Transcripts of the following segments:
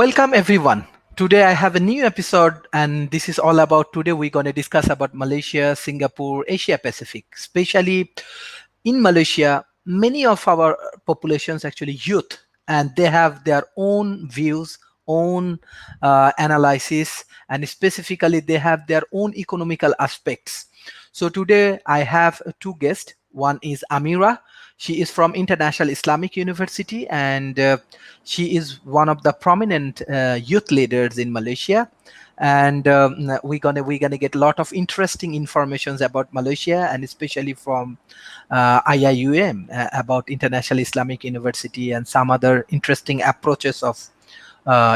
Welcome everyone. Today I have a new episode and this is all about today we're going to discuss about Malaysia, Singapore, Asia Pacific. Especially in Malaysia, many of our populations actually youth and they have their own views, own analysis and specifically they have their own economical aspects. So today I have two guests. One is Amirah. She is from International Islamic University and she is one of the prominent youth leaders in Malaysia. And we're gonna get a lot of interesting informations about Malaysia and especially from IIUM about International Islamic University and some other interesting approaches of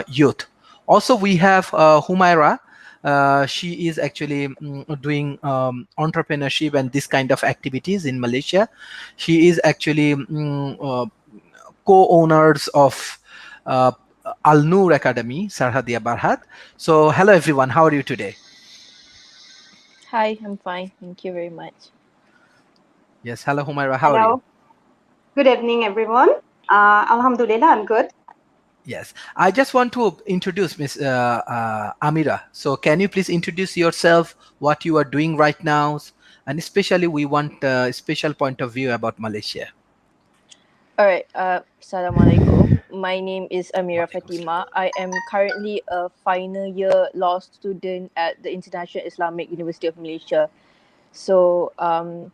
youth. Also, we have Humaira. She is actually doing entrepreneurship and this kind of activities in Malaysia. She is actually co-owners of uh, Al Noor Academy, Sarhadia Barhat. So, hello everyone. How are you today? Hi, I'm fine. Thank you very much. Yes. Hello, Humaira. How are you? Hello. Good evening, everyone. Alhamdulillah, I'm good. Yes, I just want to introduce Miss Amirah. So, can you please introduce yourself, what you are doing right now, and especially we want a special point of view about Malaysia. All right. Assalamualaikum. My name is Amirah Walaikum Fatimah. salam. I am currently a final year law student at the International Islamic University of Malaysia. So I'm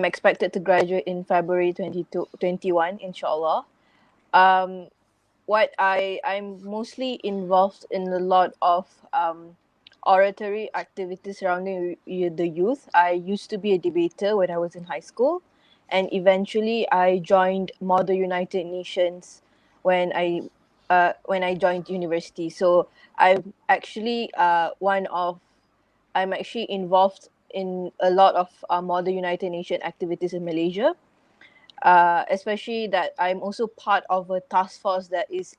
expected to graduate in February 2021, inshallah. Um, I'm mostly involved in a lot of oratory activities surrounding the youth. I used to be a debater when I was in high school, and eventually I joined Model United Nations when I joined university. So I'm actually I'm actually involved in a lot of Model United Nations activities in Malaysia. Especially that I'm also part of a task force that is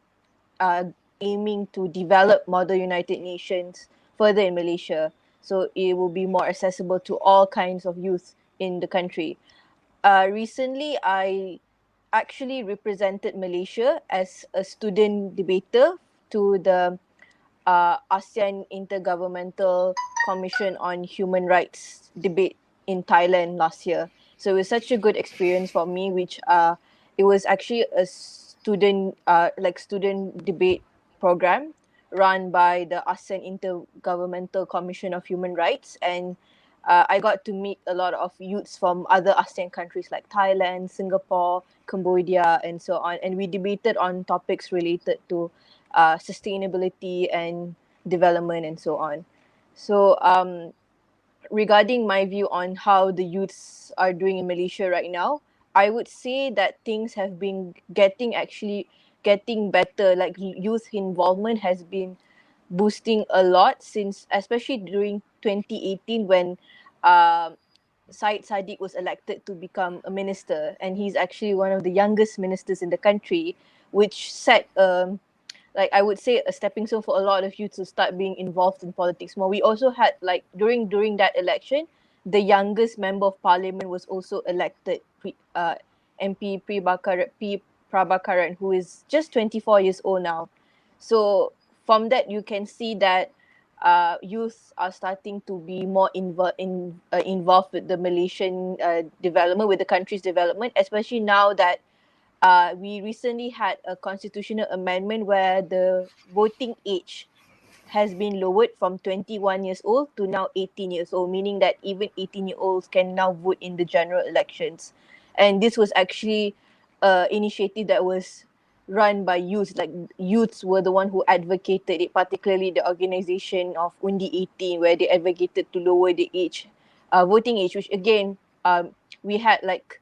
uh, aiming to develop Model United Nations further in Malaysia, so it will be more accessible to all kinds of youth in the country. Recently, I actually represented Malaysia as a student debater to the ASEAN Intergovernmental Commission on Human Rights debate in Thailand last year. So it was such a good experience for me, which it was actually a student debate program run by the ASEAN Intergovernmental Commission of Human Rights, and I got to meet a lot of youths from other ASEAN countries like Thailand, Singapore, Cambodia, and so on. And we debated on topics related to sustainability and development and so on. So regarding my view on how the youths are doing in Malaysia right now, I would say that things have been getting better. Like youth involvement has been boosting a lot since, especially during 2018 when uh, Syed Sadiq was elected to become a minister, and he's actually one of the youngest ministers in the country, which set like I would say a stepping stone for a lot of youth to start being involved in politics more. We also had like during that election, the youngest member of parliament was also elected, MP P Prabhakaran, who is just 24 years old now. So from that you can see that youth are starting to be more involved with the Malaysian development, with the country's development, especially now that we recently had a constitutional amendment where the voting age has been lowered from 21 years old to now 18 years old, meaning that even 18-year-olds can now vote in the general elections. And this was actually an initiative that was run by youth. Like youths were the one who advocated it, particularly the organization of Undi 18, where they advocated to lower the voting age, which again, we had like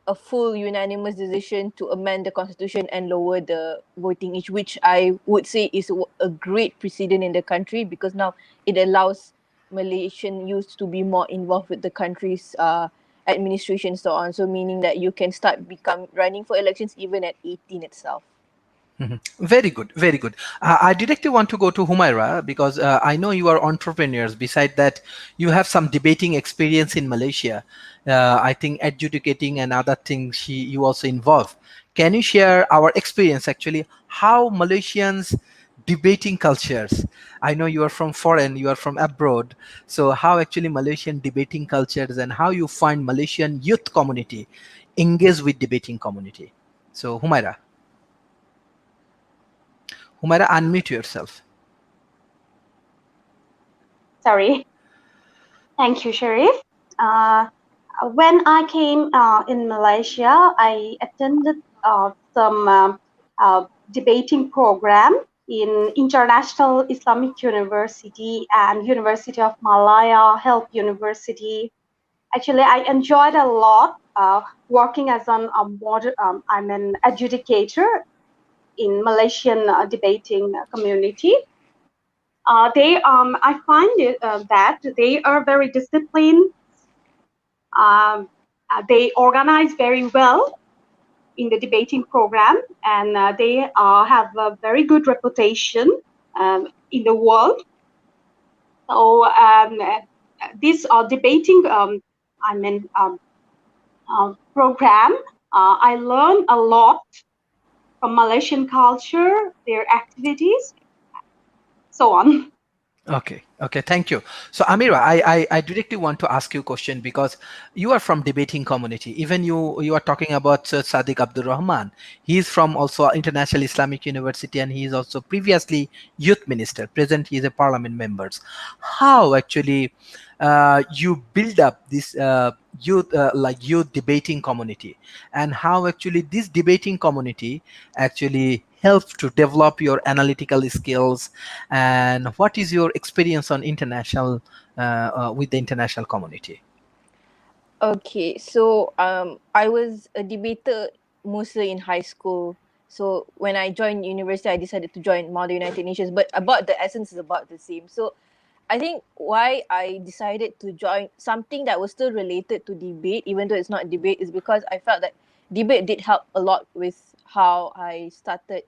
a full unanimous decision to amend the constitution and lower the voting age, which I would say is a great precedent in the country, because now it allows Malaysian youth to be more involved with the country's administration, so on. So meaning that you can start become running for elections even at 18 itself. Mhm. Very good, very good. I directly want to go to Humaira because I know you are entrepreneurs. Beside that, you have some debating experience in Malaysia. I think adjudicating and other things you also involve. Can you share our experience actually how Malaysians debating cultures. I know you are from foreign, you are from abroad. So how actually Malaysian debating cultures and how you find Malaysian youth community engage with debating community. So Humaira, unmute yourself. Sorry. Thank you, Sharif. Uh, when I came in Malaysia, I attended some debating program in International Islamic University and University of Malaya Health University. Actually, I enjoyed a lot working as I'm an adjudicator in Malaysian debating community. I find it that they are very disciplined. Um, they organize very well in the debating program, and they have a very good reputation in the world. So this debating, I mean, program, I learned a lot from Malaysian culture, their activities, so on. Okay, thank you. So Amirah, I directly want to ask you a question because you are from debating community. Even you are talking about Sir Sadiq Abdul Rahman. He is from also International Islamic University and he is also previously youth minister. Present he is a parliament member. How actually you build up this youth debating community and how actually this debating community actually helps to develop your analytical skills and what is your experience on international with the international community? Okay, so I was a debater mostly in high school. So when I joined university, I decided to join Model United Nations, but about the essence is about the same. So I think why I decided to join something that was still related to debate, even though it's not debate, is because I felt that debate did help a lot with how I started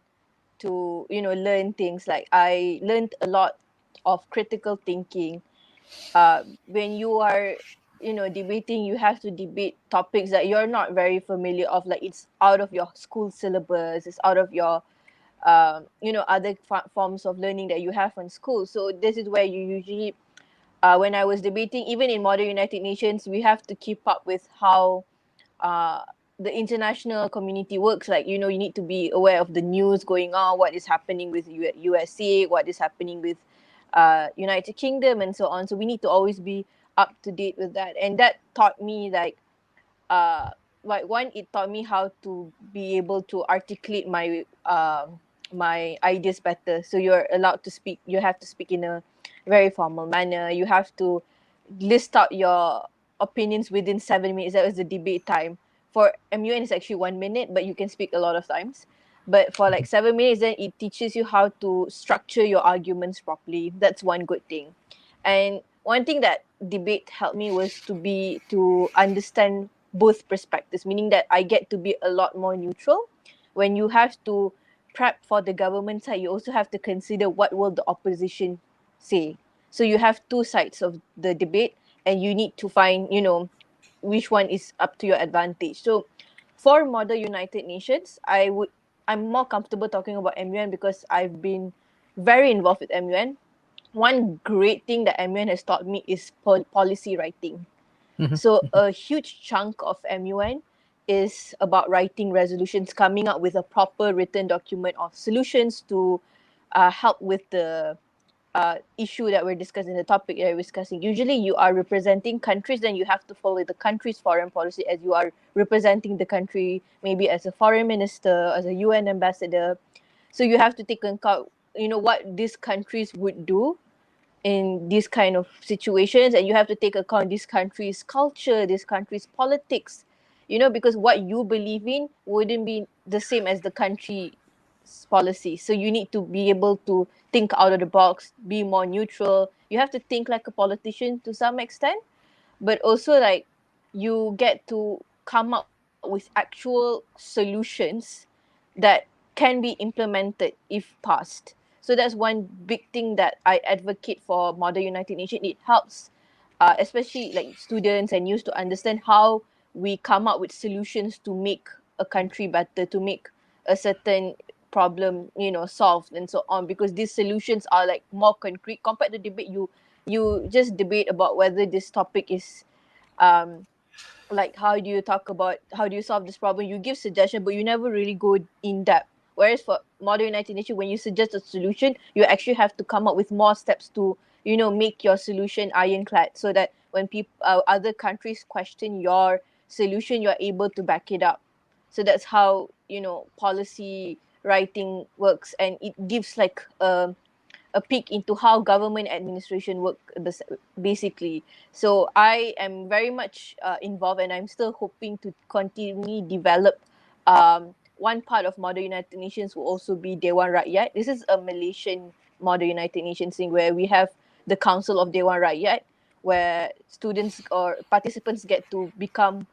to, learn things. Like I learned a lot of critical thinking. When you are, debating, you have to debate topics that you're not very familiar of. Like it's out of your school syllabus, it's out of your other forms of learning that you have in school. So this is where you usually when I was debating, even in Modern United Nations, we have to keep up with how uh, the international community works. Like, you need to be aware of the news going on, what is happening with USA, what is happening with United Kingdom, and so on. So we need to always be up to date with that. And that taught me, uh, one, it taught me how to be able to articulate my ideas better. So you're allowed to speak. You have to speak in a very formal manner. You have to list out your opinions within 7 minutes. That was the debate time. For MUN, it's actually 1 minute, but you can speak a lot of times. But for like 7 minutes, then it teaches you how to structure your arguments properly. That's one good thing. And one thing that debate helped me was to understand both perspectives, meaning that I get to be a lot more neutral. When you have to prep for the government side, you also have to consider what will the opposition say. So you have two sides of the debate, and you need to find, which one is up to your advantage. So for Model United Nations, I'm more comfortable talking about MUN because I've been very involved with MUN. One great thing that MUN has taught me is policy writing. Mhm. So a huge chunk of MUN is about writing resolutions, coming up with a proper written document of solutions to help with the issue that we're discussing, the topic that we're discussing. Usually you are representing countries, then you have to follow the country's foreign policy as you are representing the country, maybe as a foreign minister, as a UN ambassador. So you have to take into account, what these countries would do in these kind of situations, and you have to take account this country's culture, this country's politics, because what you believe in wouldn't be the same as the country's policy. So you need to be able to think out of the box, be more neutral. You have to think like a politician to some extent, but also like you get to come up with actual solutions that can be implemented if passed. So that's one big thing that I advocate for Model United Nations. It helps, especially like students and youth, to understand how we come up with solutions to make a country better, to make a certain problem, solved and so on, because these solutions are like more concrete compared to debate. You just debate about whether this topic is um like how do you solve this problem. You give suggestion, but you never really go in depth. Whereas for modern United Nations, when you suggest a solution, you actually have to come up with more steps to make your solution ironclad, so that when people other countries question your solution, you're able to back it up. So that's how policy writing works, and it gives like a peek into how government administration work basically. So I am very much involved, and I'm still hoping to continually develop one part of Model United Nations will also be Dewan Rakyat. This is a Malaysian Model United Nations thing where we have the Council of Dewan Rakyat, where students or participants get to become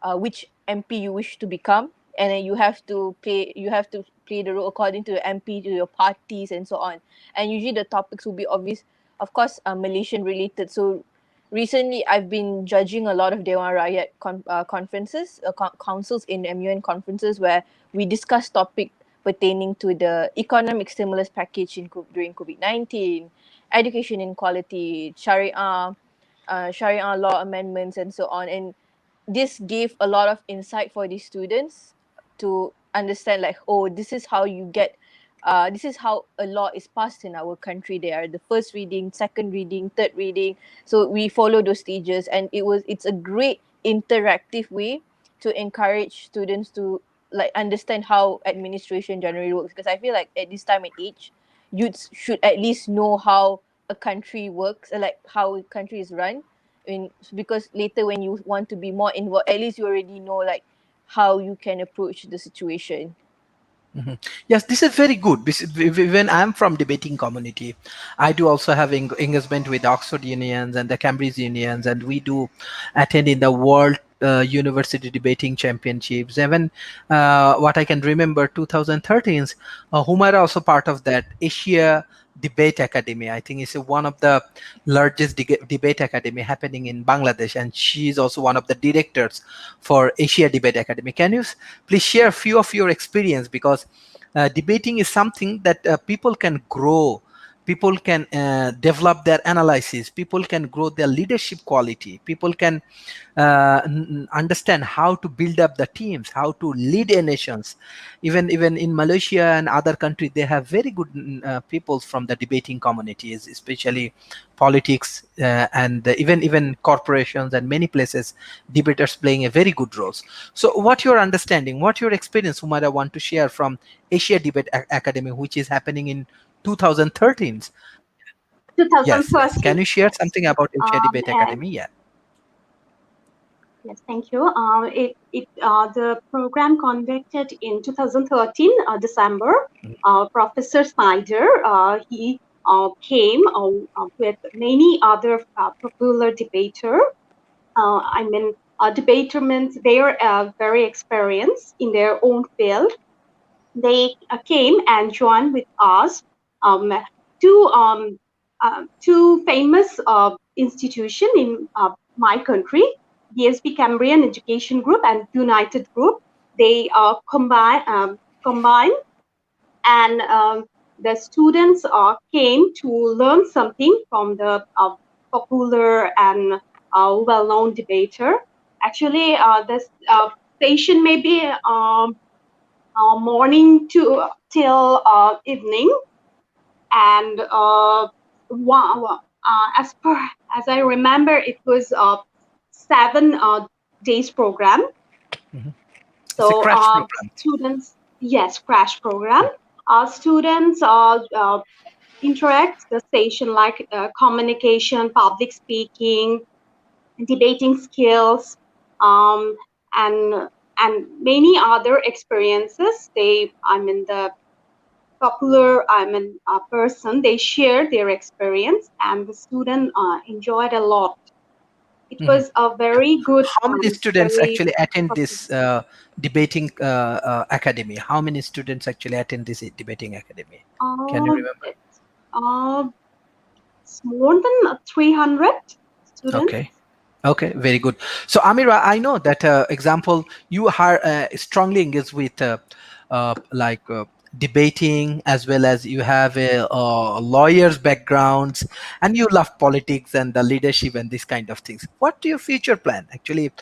which MP you wish to become, and then you have to play the role according to the MP, to your parties, and so on. And usually the topics will be obvious, of course, Malaysian related. So recently I've been judging a lot of Dewan Rakyat conferences, councils in MUN conferences, where we discuss topic pertaining to the economic stimulus package during COVID-19, education inequality, Sharia law amendments, and so on. And this gave a lot of insight for the students to understand, like, oh, this is how a law is passed in our country. There are the first reading, second reading, third reading. So we follow those stages, and it's a great interactive way to encourage students to like understand how administration generally works, because I feel like at this time and age, youths should at least know how a country works, like how a country is run. Because later when you want to be more involved, at least you already know like how you can approach the situation. Mhm. Yes, this is very good. When I'm from debating community, I do also have engagement with Oxford unions and the Cambridge unions, and we do attend in the World University Debating Championships. Even what I can remember, 2013, Humaira also part of that Asia Debate Academy. I think it's one of the largest debate academy happening in Bangladesh, and she is also one of the directors for Asia Debate Academy. Can you please share a few of your experience, because debating is something that people can grow, people can develop their analysis, people can grow their leadership quality, people can understand how to build up the teams, how to lead a nations. Even in Malaysia and other countries, they have very good people from the debating communities, especially politics, and even corporations and many places, debaters playing a very good roles. So what your understanding, what your experience, Humaira, want to share from Asia Debate Academy, which is happening in 2013? Yes, 2013. can you share Yes. something about Asia Debate And Academy? Yeah. yes, thank you. The program conducted in 2013 December. Professor Snyder, he came with many other popular debater. Debater means they are very experienced in their own field. They came and joined with us. Um, two famous institution in my country, DSP Cambrian Education Group and United Group. They combine, and the students came to learn something from the popular and well-known debater. Actually, this session may be morning to till evening, and as I remember, it was 7 days program. Mhm. It's a So crash program. students, yes, crash program. Students interact the session like communication, public speaking, debating skills, um, and many other experiences. The popular person, they shared their experience, and the student enjoyed a lot. It Mhm. was a very good, How many students very actually attend this professional. debating academy? How many students actually attend this debating academy? Can you uh, remember? it's, uh, it's more than 300 students. Okay. Okay, very good. So, Amirah, I know that example you are strongly engaged with like debating, as well as you have a lawyer's backgrounds, and you love politics and the leadership and this kind of things. What do your future plan actually?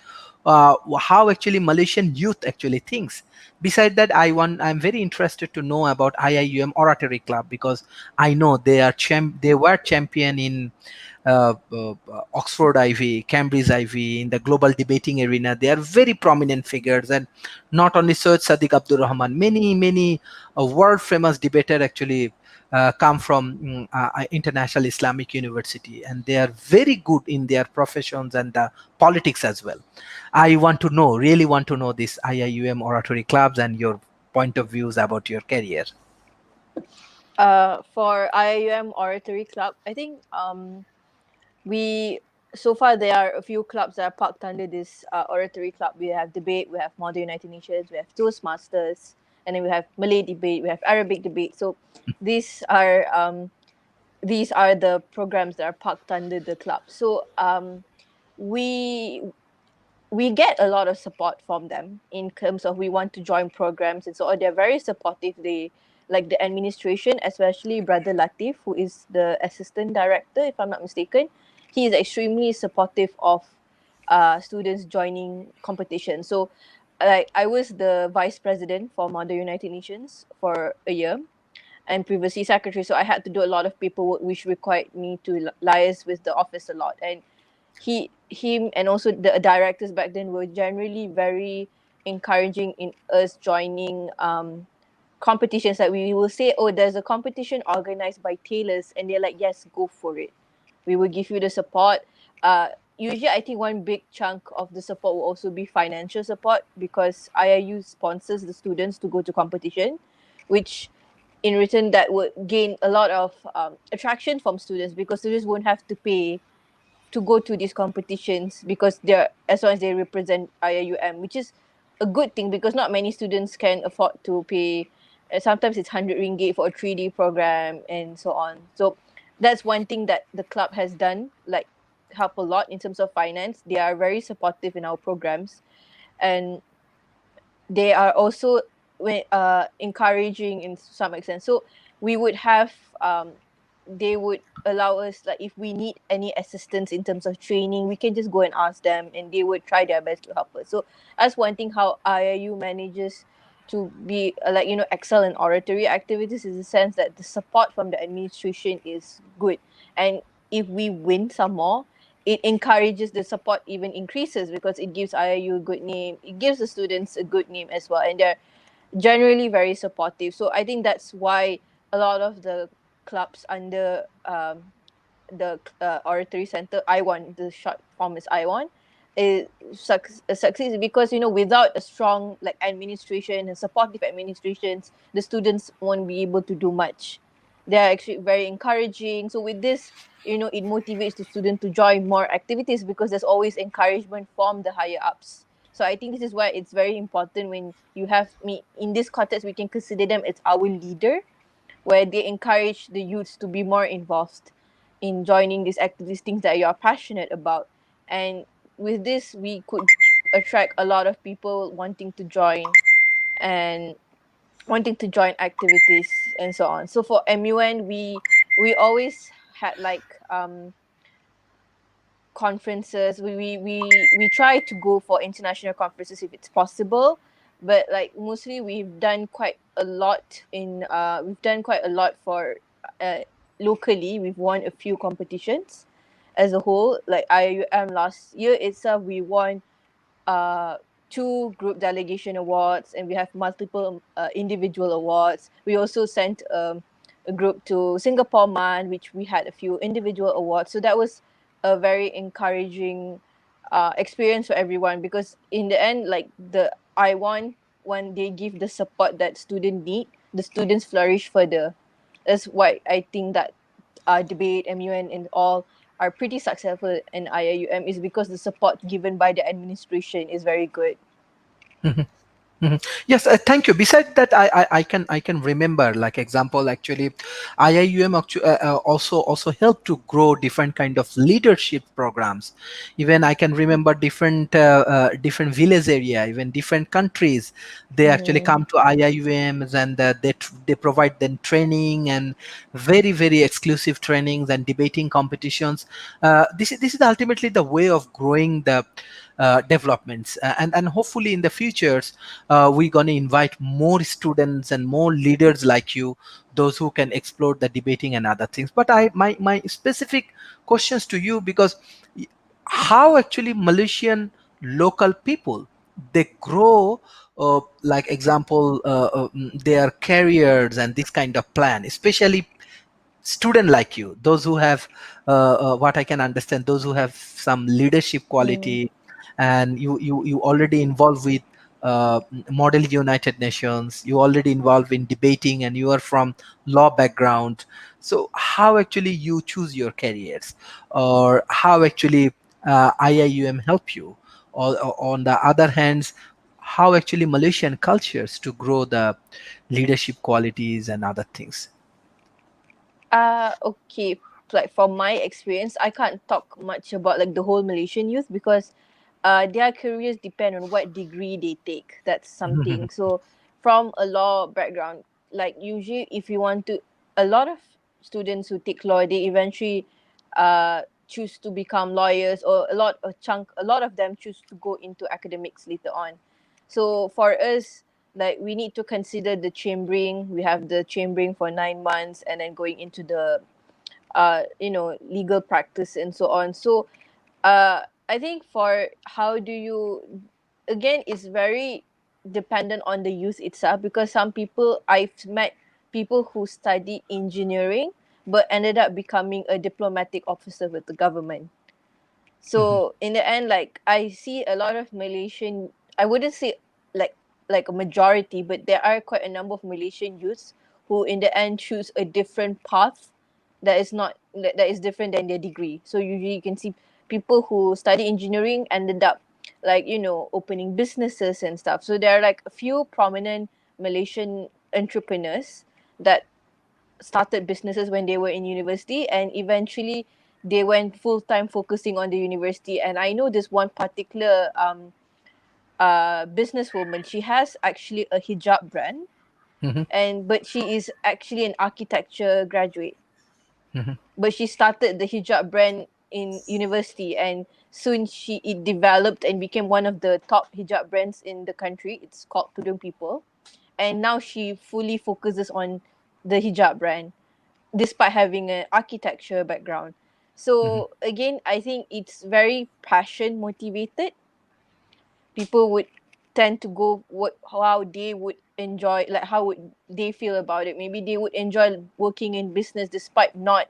How actually Malaysian youth actually thinks? Beside that, I'm very interested to know about IIUM Oratory Club, because I know they were champion in Oxford Ivy, Cambridge Ivy, in the global debating arena. They are very prominent figures, and not only Syed Sadiq Abdul Rahman, many world famous debater actually come from International Islamic University, and they are very good in their professions and politics as well. I want to know, really want to know this IIUM Oratory Clubs and your point of views about your career. For IIUM Oratory Club, I think we so far there are a few clubs that are parked under this oratory club. We have debate, we have Modern United Nations, we have Toastmasters, and then we have Malay debate, we have Arabic debate. So these are the programs that are parked under the club. So we we get a lot of support from them in terms of we want to join programs, and so on. They're very supportive. They like the administration, especially Brother Latif, who is the assistant director, if I'm not mistaken. He is extremely supportive of students joining competition. So like I was the vice president for Mother United Nations for a year, and previously secretary, so I had to do a lot of paperwork which required me to liaise with the office a lot. And him and also the directors back then were generally very encouraging in us joining competitions. Like we will say, oh, there's a competition organized by tailors, and they're like, yes, go for it, we will give you the support. Usually I think one big chunk of the support will also be financial support, because IIU sponsors the students to go to competition, which in return that would gain a lot of attraction from students, because students won't have to pay to go to these competitions, because they're, as long as they represent IIUM, which is a good thing, because not many students can afford to pay. Sometimes it's 100 ringgit for a 3-day program and so on. So that's one thing that the club has done, like help a lot in terms of finance. They are very supportive in our programs, and they are also encouraging in some extent. So we would have they would allow us, like if we need any assistance in terms of training, we can just go and ask them, and they would try their best to help us. So that's one thing how IIU manages to be like, you know, excel in oratory activities, is the sense that the support from the administration is good. And if we win some more, it encourages the support even increases, because it gives IIU a good name, it gives the students a good name as well, and they're generally very supportive. So I think that's why a lot of the clubs under the oratory center, I1, the short form is I1, it succeeds, because, you know, without a strong like administration and supportive administrations, the students won't be able to do much. They're actually very encouraging. So with this, you know, it motivates the student to join more activities, because there's always encouragement from the higher ups. So I think this is why it's very important when you have me in this context, we can consider them as our leader, where they encourage the youths to be more involved in joining these activities, things that you are passionate about. And with this, we could attract a lot of people wanting to join, and wanting to join activities and so on. So for MUN, we always had like conferences. We try to go for international conferences if it's possible, but like mostly we've done quite a lot for uh, locally. We've won a few competitions as a whole. Like IUM last year itself, we won uh, 2 group delegation awards, and we have multiple individual awards. We also sent a group to Singapore Man, which we had a few individual awards. So that was a very encouraging experience for everyone, because in the end, like the I want when they give the support that students need, the students flourish further. That's why I think that debate, MUN, and all are pretty successful in IIUM, is because the support given by the administration is very good. Mhm. Yes, thank you. Besides that, I can remember, like example, actually, IIUM also help to grow different kind of leadership programs. Even I can remember different village area, even different countries. They actually Mm-hmm. come to IIUMs, and they provide them training, and very exclusive trainings and debating competitions. This is ultimately the way of growing the developments, and hopefully in the futures we're going to invite more students and more leaders like you, those who can explore the debating and other things. But my specific questions to you, because how actually Malaysian local people, they grow, like example, their careers and this kind of plan, especially student like you, those who have what I can understand, those who have some leadership Mm. quality, and you already involved with model United Nations, you already involved in debating, and you are from law background. So how actually you choose your careers, or how actually IIUM help you, or on the other hands, how actually Malaysian cultures to grow the leadership qualities and other things. Okay. Like from my experience, I can't talk much about like the whole Malaysian youth because their careers depend on what degree they take. That's something. So from a law background, like usually if you want to, a lot of students who take law, they eventually choose to become lawyers, or a lot of them choose to go into academics later on. So for us, like we need to consider the chambering. We have the chambering for 9 months, and then going into the legal practice and so on. So I think for how do you, again, it's very dependent on the youth itself, because some people, I've met people who study engineering but ended up becoming a diplomatic officer with the government. So in the end, like I see a lot of Malaysian, I wouldn't say like like a majority, but there are quite a number of Malaysian youths who in the end choose a different path that is not that is different than their degree. So usually you can see people who study engineering ended up like opening businesses and stuff. So there are like a few prominent Malaysian entrepreneurs that started businesses when they were in university, and eventually they went full time focusing on the university. And I know this one particular businesswoman. She has actually a hijab brand, Mhm, and but she is actually an architecture graduate. mhm, But she started the hijab brand in university, and soon it developed and became one of the top hijab brands in the country. It's called Tudung People, and now she fully focuses on the hijab brand despite having an architecture background. mhm, So again, I think it's very passion motivated. People would tend to go what how they would enjoy, like how would they feel about it. Maybe they would enjoy working in business despite not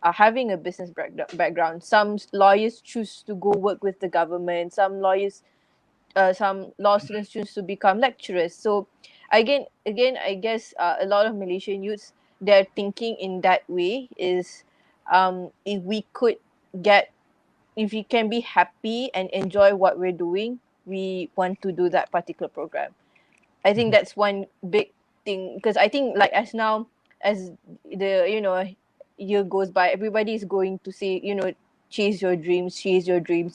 having a business background. Some lawyers choose to go work with the government. Some law students choose to become lecturers. So again, I guess a lot of Malaysian youths, they're thinking in that way is if we could get if we can be happy and enjoy what we're doing, we want to do that particular program. I think mhm, that's one big thing, because I think like as now as the year goes by, everybody is going to say chase your dreams.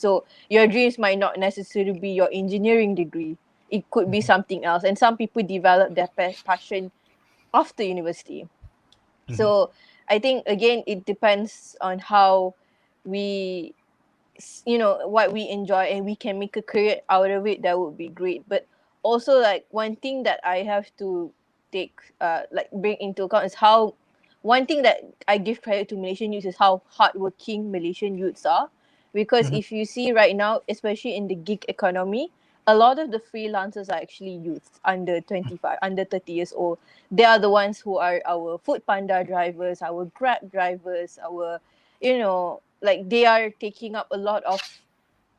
So your dreams might not necessarily be your engineering degree. It could be mhm, something else, and some people develop their passion after university. mhm, So I think again it depends on how we what we enjoy, and we can make a career out of it. That would be great. But also, like one thing that I have to take like bring into account is how one thing that I give credit to Malaysian youths is how hardworking Malaysian youths are. Because mhm, if you see right now, especially in the gig economy, a lot of the freelancers are actually youths under 25, under 30 years old. They are the ones who are our food panda drivers, our grab drivers, our like they are taking up a lot of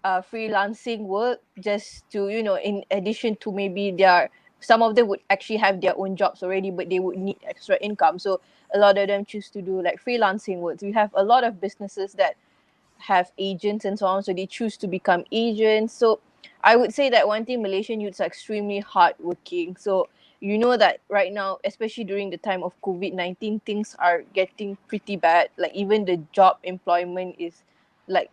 freelancing work, just to in addition to maybe their some of them would actually have their own jobs already, but they would need extra income. So a lot of them choose to do like freelancing work. We have a lot of businesses that have agents and so on, so they choose to become agents. So I would say that one thing, Malaysian youths are extremely hardworking. So you know that right now, especially during the time of COVID-19, things are getting pretty bad. Like even the job employment is like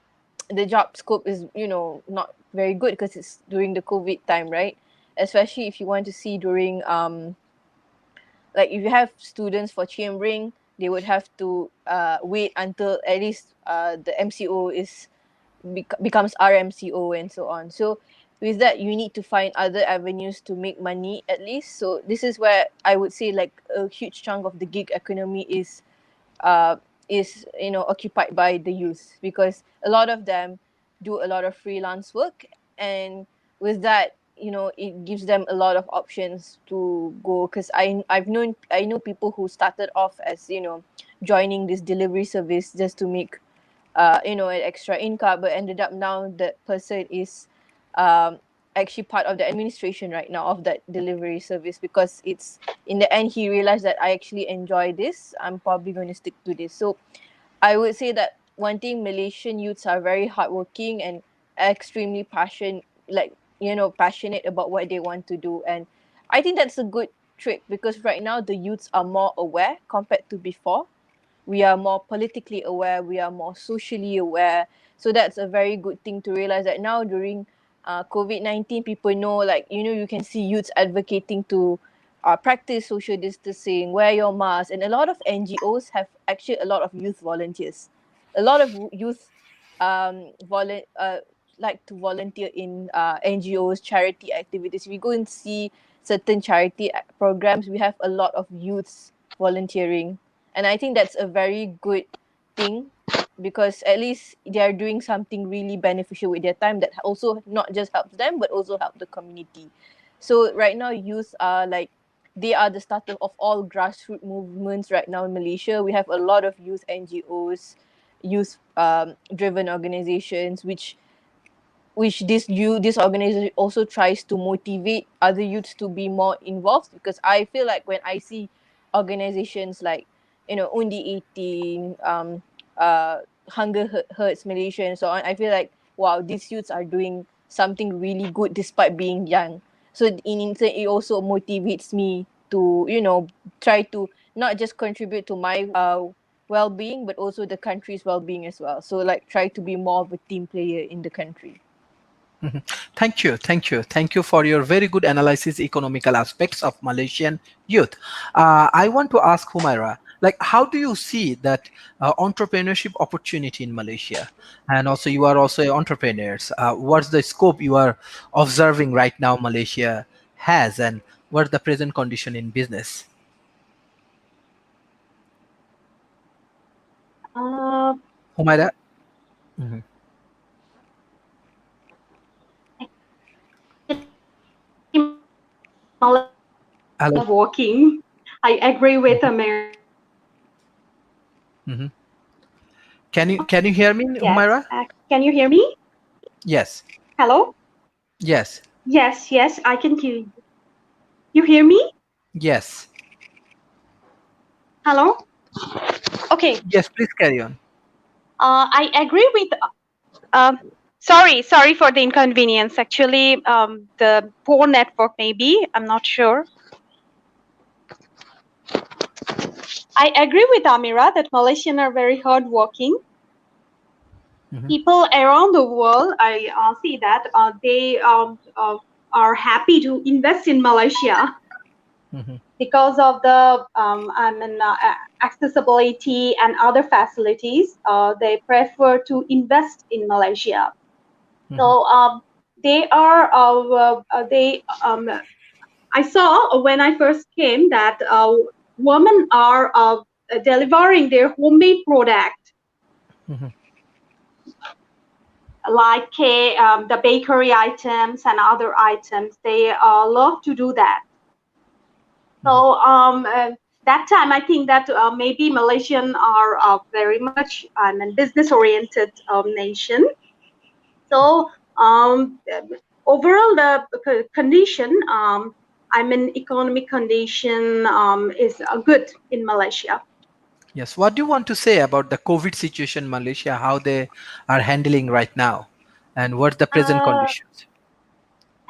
the job scope is, you know, not very good because it's during the COVID time, right? Especially if you want to see during like if you have students for Chiemring, they would have to wait until at least the MCO is becomes RMCO and so on. So with that, you need to find other avenues to make money at least. So this is where I would say like a huge chunk of the gig economy uh, is, you know, occupied by the youth, because a lot of them do a lot of freelance work, and with that, you know, it gives them a lot of options to go. Because I know people who started off as, you know, joining this delivery service just to make you know, an extra income, but ended up now that person is um, actually part of the administration right now of that delivery service, because it's in the end he realized that I actually enjoy this, I'm probably going to stick to this. So I would say that one thing, Malaysian youths are very hardworking and extremely passionate, like, you know, passionate about what they want to do. And I think that's a good trait, because right now the youths are more aware compared to before. We are more politically aware, we are more socially aware. So that's a very good thing to realize, that now during COVID-19, people know, like, you know, you can see youths advocating to practice social distancing, wear your mask, and a lot of NGOs have actually a lot of youth volunteers. A lot of youth like to volunteer in NGOs, charity activities. We go and see certain charity programs, we have a lot of youths volunteering, and I think that's a very good thing, because at least they are doing something really beneficial with their time that also not just helps them but also help the community. So right now youth are like, they are the starter of all grassroots movements right now in Malaysia. We have a lot of youth NGOs, youth driven organizations, which this organization also tries to motivate other youths to be more involved. Because I feel like when I see organizations like, you know, Undi 18, Hunger Hurts Malaysia and so on, I feel like, wow, these youths are doing something really good despite being young. So in turn, it also motivates me to, you know, try to not just contribute to my well-being but also the country's well-being as well. So like try to be more of a team player in the country. Thank you for your very good analysis, economical aspects of Malaysian youth. I want to ask Humaira, like, how do you see that entrepreneurship opportunity in Malaysia? And also, you are also entrepreneurs. What's the scope you are observing right now Malaysia has, and what's the present condition in business? Uh, Humaira? Mhm. Hello. working. I agree with Mhm. Amirah. Mhm. Can you hear me, Yes. Humaira? Can you hear me? Yes. Hello? Yes. Yes, yes, I can hear you. You hear me? Yes. Hello? Okay. Yes. Please carry on. I agree with. Um, sorry for the inconvenience. Actually, the poor network, maybe. I'm not sure. I agree with Amirah that Malaysians are very hardworking. Mhm. People around the world, I see that they are happy to invest in Malaysia Mhm. because of the accessibility and other facilities. They prefer to invest in Malaysia. Mhm. So they I saw when I first came that women are delivering their homemade product Mhm. like the bakery items and other items. They love to do that. Mhm. So that time I think that maybe Malaysian are very much an business oriented nation. So overall the condition, I mean economic condition is good in Malaysia. Yes. What do you want to say about the COVID situation in Malaysia? How they are handling right now, and what's the present Uh, conditions?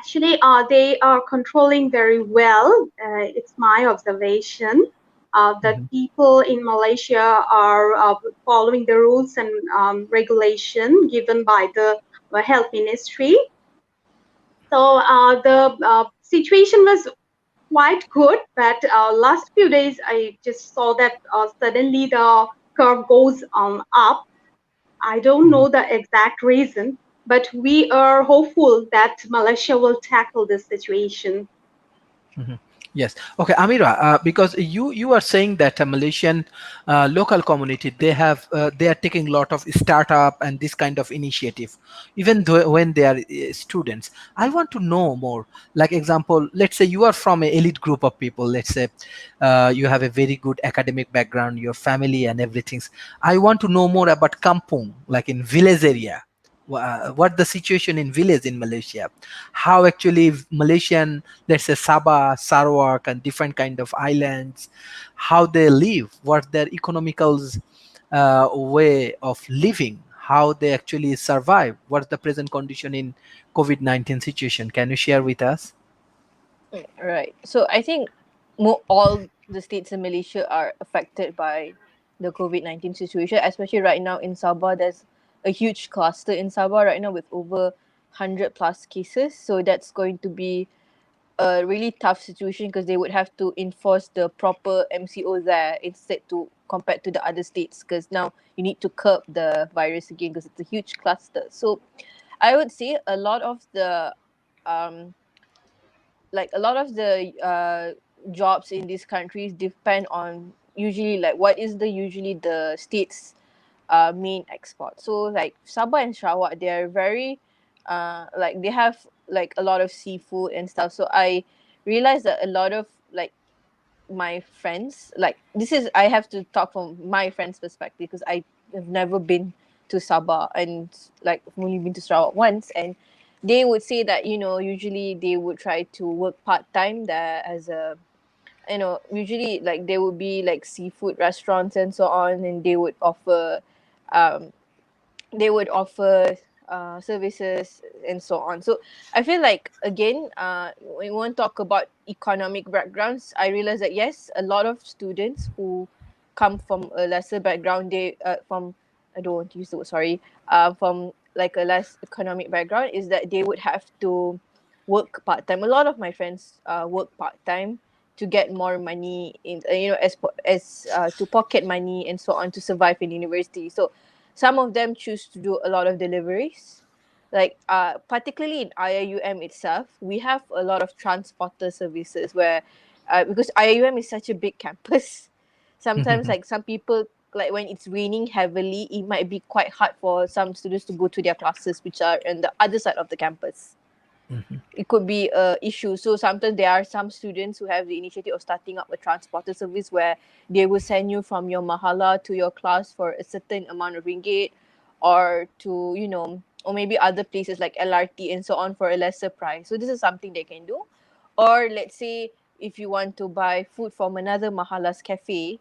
Actually, they are controlling very well. It's my observation that Mhm. people in Malaysia are following the rules and regulation given by the health ministry. So the situation was quite good, but last few days I just saw that suddenly the curve goes up. I don't Mhm. know the exact reason, but we are hopeful that Malaysia will tackle this situation. Mhm. Yes. Okay, Amira, because you are saying that a Malaysian local community, they are taking a lot of startup and this kind of initiative, even though when they are students. I want to know more. Like example, let's say you are from an elite group of people. Let's say you have a very good academic background, your family and everything. I want to know more about kampung, like in village area. What the situation in village in Malaysia, how actually Malaysian, let's say Sabah, Sarawak, and different kind of islands, how they live, what their economical way of living, how they actually survive, what's the present condition in COVID-19 situation. Can you share with us? Right. So I think all the states in Malaysia are affected by the COVID-19 situation, especially right now in Sabah. There's a huge cluster in Sabah right now with over 100 plus cases. So that's going to be a really tough situation because they would have to enforce the proper MCO there instead to compared to the other states, because now you need to curb the virus again because it's a huge cluster. So I would say um a lot of the jobs in these countries depend on usually like what is the usually the state's main export. So like Sabah and Sarawak, they are very like they have like a lot of seafood and stuff. So I realized that a lot of like my friends, like this is I have to talk from my friends' perspective because I have never been to Sabah and like I've only been to Sarawak once, and they would say that usually they would try to work part time there as a usually like there would be like seafood restaurants and so on, and um they would offer services and so on. So I feel like again, when we want to talk about economic backgrounds, I realize that yes, a lot of students who come from a lesser background, they from I don't want to use the word sorry, from like a less economic background, is that they would have to work part time. A lot of my friends work part time to get more money in as to pocket money and so on to survive in university. So some of them choose to do a lot of deliveries. Like particularly in IIUM itself, we have a lot of transporter services where because IIUM is such a big campus, sometimes like some people like when it's raining heavily, it might be quite hard for some students to go to their classes which are on the other side of the campus. It could be a issue. So sometimes there are some students who have the initiative of starting up a transporter service where they will send you from your mahala to your class for a certain amount of ringgit, or to or maybe other places like LRT and so on for a lesser price. So this is something they can do. Or let's say if you want to buy food from another mahala's cafe,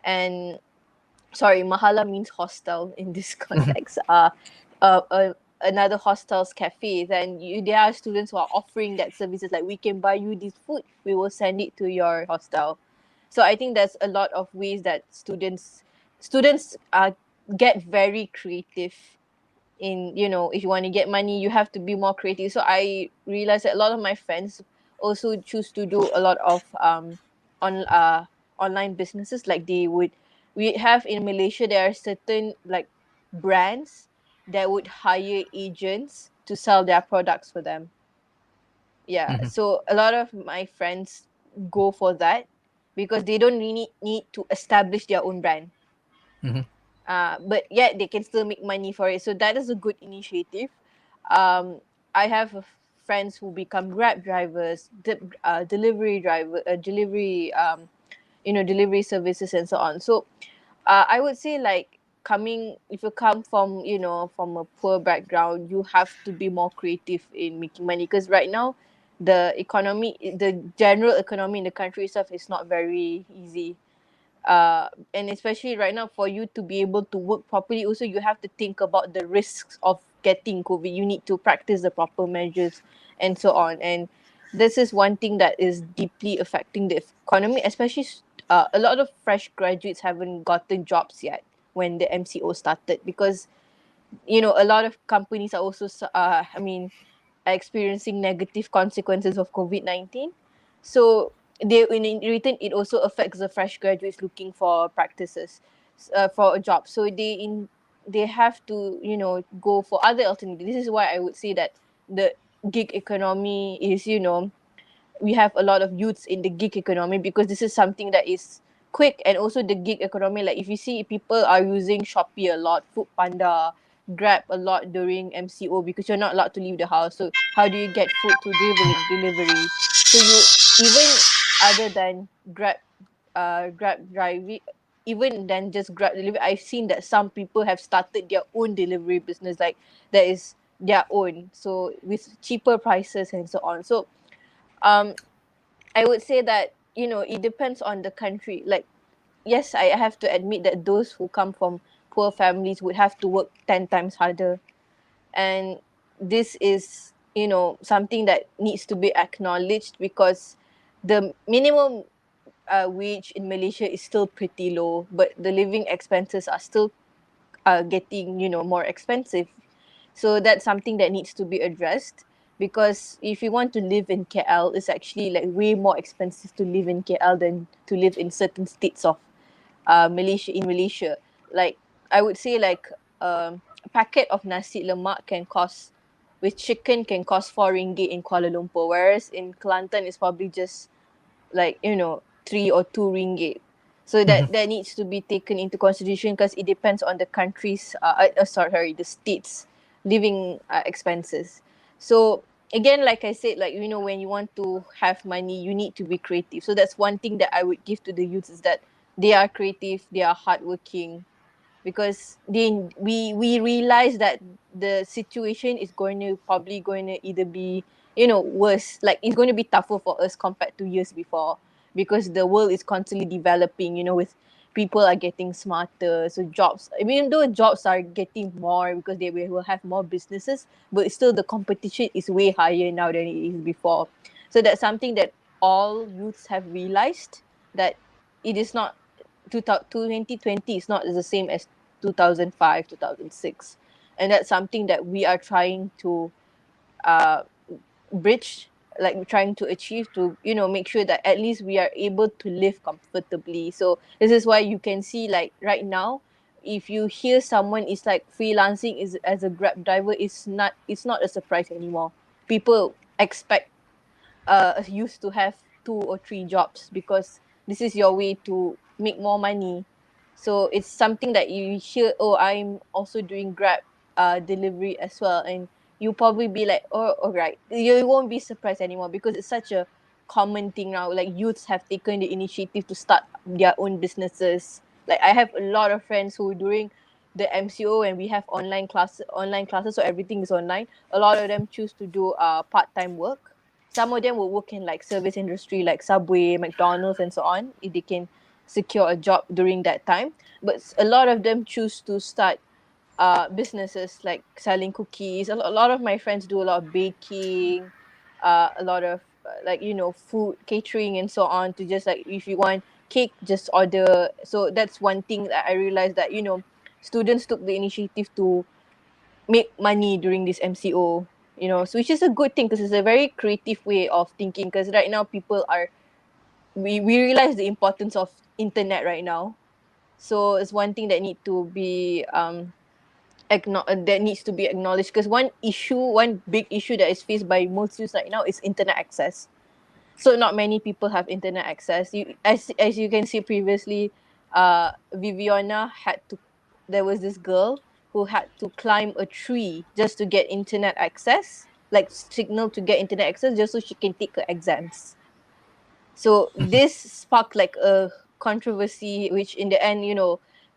and sorry, mahala means hostel in this context. Uh, uh Another hostel's cafe, then there are students who are offering that services, like we can buy you this food, we will send it to your hostel. So I think there's a lot of ways that students get very creative in if you want to get money, you have to be more creative. So I realized that a lot of my friends also choose to do a lot of on online businesses. Like we have in Malaysia, there are certain like brands that would hire agents to sell their products for them. Yeah, Mhm. so a lot of my friends go for that because they don't really need to establish their own brand, Mhm. but yet they can still make money for it. So that is a good initiative. Um, I have friends who become Grab drivers, delivery, delivery services and so on. So I would say like coming if you come from from a poor background, you have to be more creative in making money because right now the general economy in the country itself is not very easy, and especially right now for you to be able to work properly also you have to think about the risks of getting COVID. You need to practice the proper measures and so on. And this is one thing that is deeply affecting the economy, especially a lot of fresh graduates haven't gotten jobs yet when the MCO started, because a lot of companies are also are experiencing negative consequences of COVID-19. So they in return, it also affects the fresh graduates looking for practices, for a job. So they have to go for other alternatives. This is why I would say that the gig economy is, we have a lot of youths in the gig economy, because this is something that is quick. And also the gig economy, like if you see, people are using Shopee a lot, Food Panda, Grab a lot during MCO, because you're not allowed to leave the house. So how do you get food to delivery? So you, even other than Grab driving, even than just Grab delivery, I've seen that some people have started their own delivery business, like that is their own, so with cheaper prices and so on. So um I would say that it depends on the country. Like, yes, I have to admit that those who come from poor families would have to work 10 times harder. And this is, something that needs to be acknowledged, because the minimum wage in Malaysia is still pretty low, but the living expenses are still getting, more expensive. So that's something that needs to be addressed, because if you want to live in KL, it's actually like way more expensive to live in KL than to live in certain states of Malaysia. Like, I would say, like, a packet of nasi lemak can cost, with chicken, can cost 4 ringgit in Kuala Lumpur, whereas in Kelantan it's probably just like 3 or 2 ringgit. So that needs to be taken into consideration, because it depends on the country's sorry, the state's living expenses. So again, like I said, like, when you want to have money, you need to be creative. So that's one thing that I would give to the youth, is that they are creative, they are hardworking, because we realize that the situation is probably going to either be worse, like it's going to be tougher for us compared to years before, because the world is constantly developing, with people are getting smarter. So jobs, I mean, though jobs are getting more because they will have more businesses, but still the competition is way higher now than it is before. So that's something that all youths have realized, that it is not 2020 is not the same as 2005, 2006. And that's something that we are trying to uh, bridge, like we're trying to achieve, to make sure that at least we are able to live comfortably. So this is why you can see, like, right now, if you hear someone is like freelancing is as a Grab driver, it's not a surprise anymore. People expect used to have 2 or 3 jobs, because this is your way to make more money. So it's something that you hear, oh, I'm also doing Grab delivery as well, and you probably be like, oh, all right, you won't be surprised anymore, because it's such a common thing now. Like, youths have taken the initiative to start their own businesses. Like, I have a lot of friends who, during the MCO, and we have online classes, so everything is online, a lot of them choose to do part-time work. Some of them will work in like service industry, like Subway, McDonald's, and so on, if they can secure a job during that time. But a lot of them choose to start businesses, like selling cookies. A lot of my friends do a lot of baking, a lot of like food catering and so on, to just like, if you want cake, just order. So that's one thing that I realized, that students took the initiative to make money during this MCO, so which is a good thing, because it's a very creative way of thinking. Because right now, people are, we realize the importance of internet right now. So it's one thing that that needs to be acknowledged, because one big issue that is faced by most youths right now is internet access. So not many people have internet access. As you can see previously, Viviana had to. There was this girl who had to climb a tree just to get internet access, like signal to get internet access, just so she can take her exams. So this sparked like a controversy, which in the end,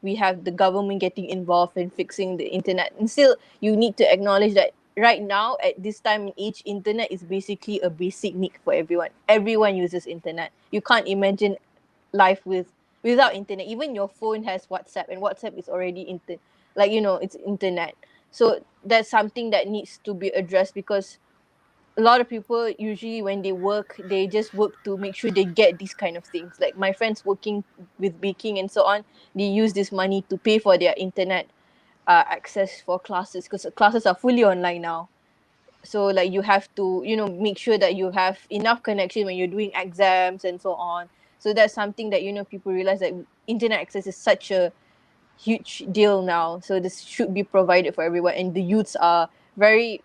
we have the government getting involved in fixing the internet. And still, you need to acknowledge that right now, at this time and age, internet is basically a basic need for everyone. Everyone uses internet. You can't imagine life without internet. Even your phone has WhatsApp, and WhatsApp is already it's internet. So that's something that needs to be addressed, because a lot of people usually when they work, they just work to make sure they get these kind of things. Like my friends working with baking and so on, they use this money to pay for their internet access for classes, because classes are fully online now. So like you have to, make sure that you have enough connection when you're doing exams and so on. So that's something that, people realize that internet access is such a huge deal now. So this should be provided for everyone, and the youths are very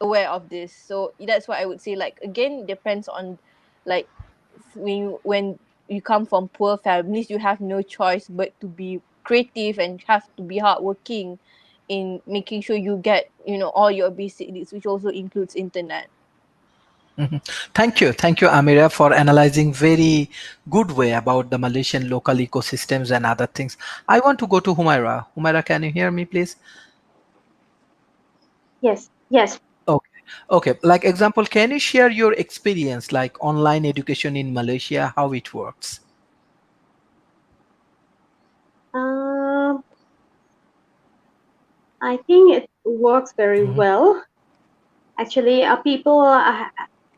aware of this. So that's why I would say, like, again, depends on, like, when you come from poor families, you have no choice but to be creative and have to be hardworking in making sure you get, all your basic needs, which also includes internet. Mhm. Thank you, Amirah, for analyzing very good way about the Malaysian local ecosystems and other things. I want to go to Humaira. Humaira, can you hear me, please? Yes, yes. Okay, okay. Like example, can you share your experience, like online education in Malaysia, how it works? Um, I think it works very Mhm, well. Actually, people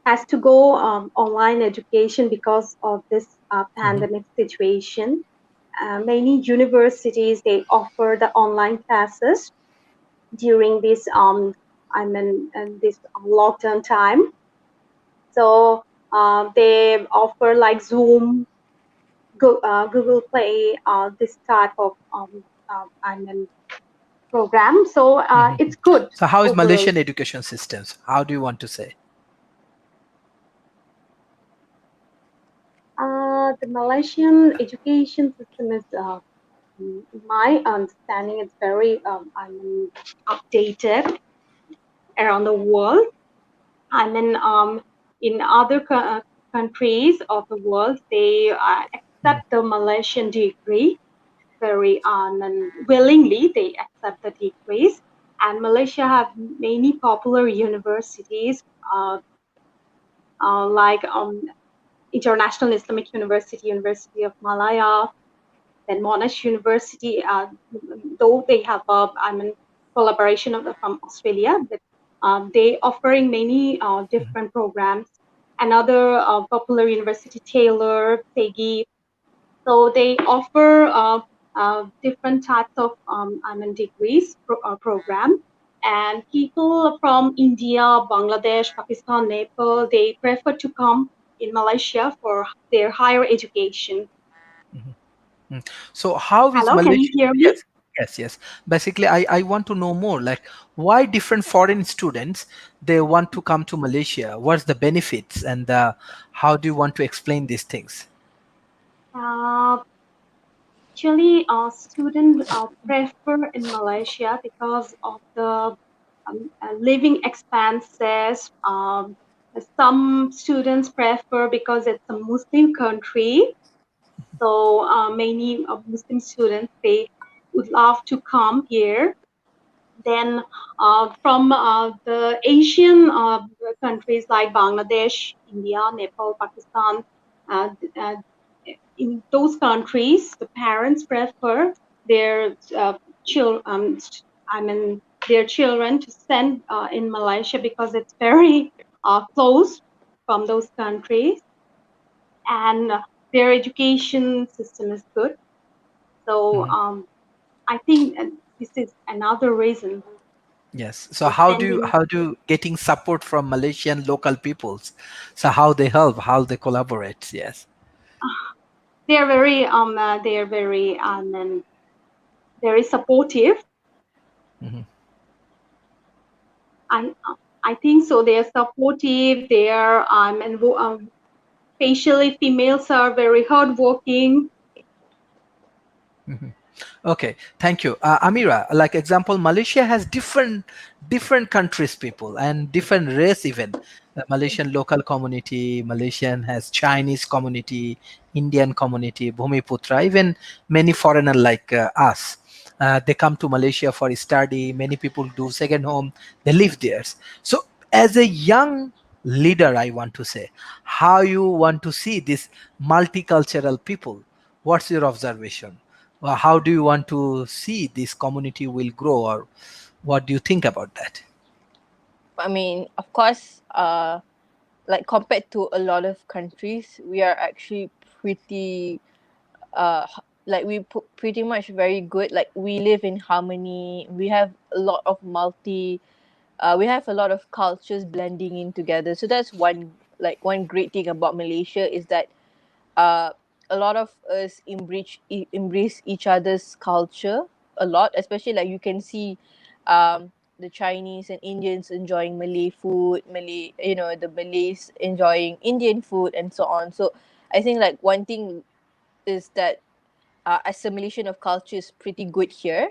has to go online education because of this mhm, pandemic situation. Many universities they offer the online classes during this this lockdown time. So they offer like Zoom, Google Play, this type of program. So mhm. it's good So how is overall. Malaysian education systems? How do you want to say? The Malaysian education system is, in my understanding, it's very updated around the world. I mean, in other countries of the world, they Mhm, accept the Malaysian degree very willingly. They accept the degrees, and Malaysia have many popular universities, uh, like International Islamic University, University of Malaya, then Monash University. Though they have collaboration from Australia, but they offering many mhm, different programs. Another popular university, Taylor, Peggy. So they offer different types of degrees program. And people from India, Bangladesh, Pakistan, Nepal, they prefer to come in Malaysia for their higher education. mhm. Mm. So how is Hello, can you Malaysia? hear me? Yes, yes, yes. Basically, I want to know more, like why different foreign students they want to come to Malaysia. What's the benefits and how do you want to explain these things? Uh, Actually, students prefer in Malaysia because of the living expenses. Some students prefer because it's a Muslim country. So many Muslim students they would love to come here. Then from the Asian countries like Bangladesh, India, Nepal, Pakistan, uh, uh, in those countries, the parents prefer their chil- um, I mean their children to send in Malaysia because it's very close from those countries, and their education system is good. So Mhm. I think this is another reason Yes. So for sending. how do getting support from Malaysian local peoples? So how they help, how they collaborate? Yes. They are very supportive. Mhm. I think so. They are supportive. They are facially females are very hardworking. Mhm. Okay, thank you, Amira. Like example, Malaysia has different countries people and different race even. The Malaysian local community, Malaysian has Chinese community, Indian community, Bhumiputra, even many foreigner like us. They come to Malaysia for study. Many people do second home. They live there. So as a young leader, I want to say, how you want to see this multicultural people? What's your observation? How do you want to see this community will grow, or what do you think about that? I mean, of course, like compared to a lot of countries, we are actually pretty like pretty much very good. Like we live in harmony. We have a lot of we have a lot of cultures blending in together. So that's one great thing about Malaysia is that uh, a lot of us embrace each other's culture a lot, especially like you can see the Chinese and Indians enjoying Malay food, the Malays enjoying Indian food and so on. So I think like one thing is that assimilation of culture is pretty good here,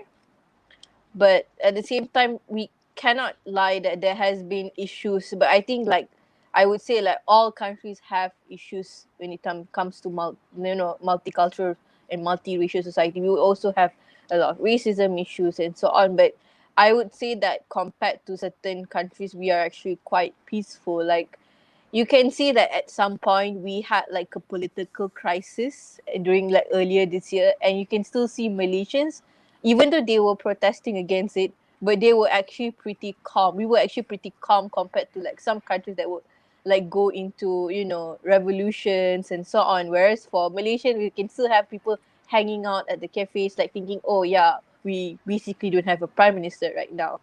but at the same time we cannot lie that there has been issues. But I think like I would say like all countries have issues when it comes to multicultural and multiracial society. We will also have a lot of racism issues and so on, but I would say that compared to certain countries we are actually quite peaceful. Like you can see that at some point we had like a political crisis during like earlier this year, and you can still see Malaysians, even though they were protesting against it, but they were actually pretty calm. We were actually pretty calm compared to like some countries that would like go into revolutions and so on. Whereas for Malaysian, we can still have people hanging out at the cafes like thinking, oh yeah, we basically don't have a prime minister right now.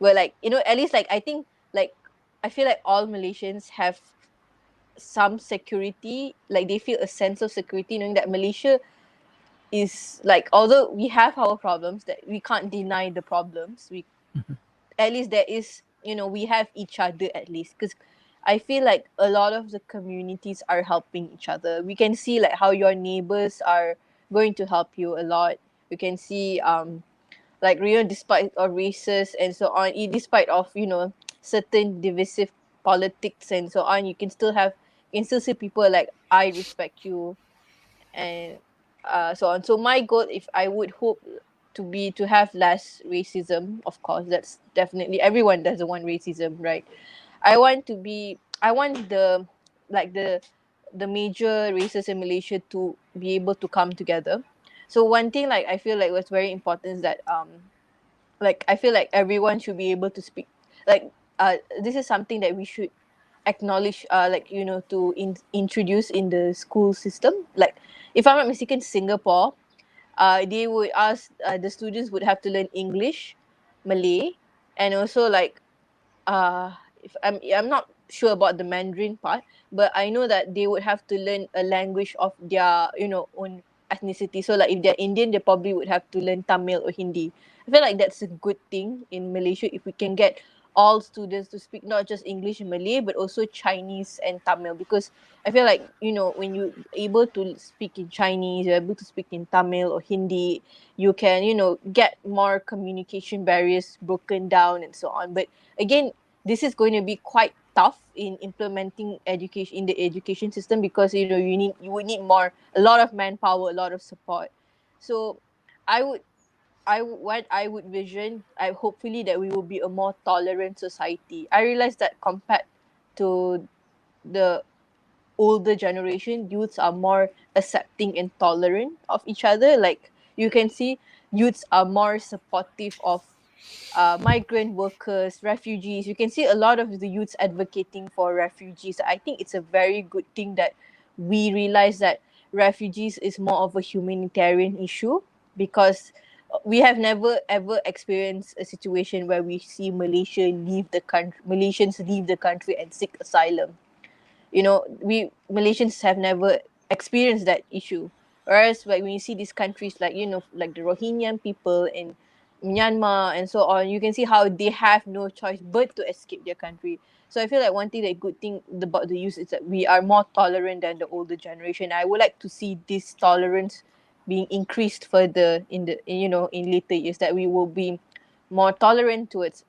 But like at least like I think like I feel like all Malaysians have some security, like they feel a sense of security knowing that Malaysia is like, although we have our problems, that we can't deny the problems, we at least there is, we have each other at least. Because I feel like a lot of the communities are helping each other. We can see like how your neighbors are going to help you a lot. We can see like despite of races and so on, despite of certain divisive politics and so on, you can still see people like, I respect you, and so on. So my goal, if I would hope to have less racism, of course that's definitely, everyone doesn't want racism, right? I want the major races in Malaysia to be able to come together. So one thing like I feel like was very important is that like I feel like everyone should be able to speak, like this is something that we should acknowledge, like to introduce in the school system. Like if I'm not mistaken, Singapore, they would ask, the students would have to learn English, Malay, and also like if I'm not sure about the Mandarin part, but I know that they would have to learn a language of their own ethnicity. So like if they're Indian, they probably would have to learn Tamil or Hindi. I feel like that's a good thing in Malaysia if we can get all students to speak not just English and Malay but also Chinese and Tamil, because I feel like when you able to speak in Chinese, you're able to speak in Tamil or Hindi, you can get more communication barriers broken down and so on. But again, this is going to be quite tough in implementing education in the education system, because you would need a lot of manpower, a lot of support. So I would what I would vision, I hopefully that we will be a more tolerant society. I realize that compared to the older generation, youths are more accepting and tolerant of each other. Like you can see, youths are more supportive of migrant workers, refugees. You can see a lot of the youths advocating for refugees. I think it's a very good thing that we realize that refugees is more of a humanitarian issue, because we have never ever experienced a situation where we see Malaysians leave the country and seek asylum. We Malaysians have never experienced that issue. Whereas like when you see these countries like like the Rohingya people in Myanmar and so on, you can see how they have no choice but to escape their country. So I feel like one thing that good thing about the youth is that we are more tolerant than the older generation. I would like to see this tolerance being increased further in the in later years, that we will be more tolerant towards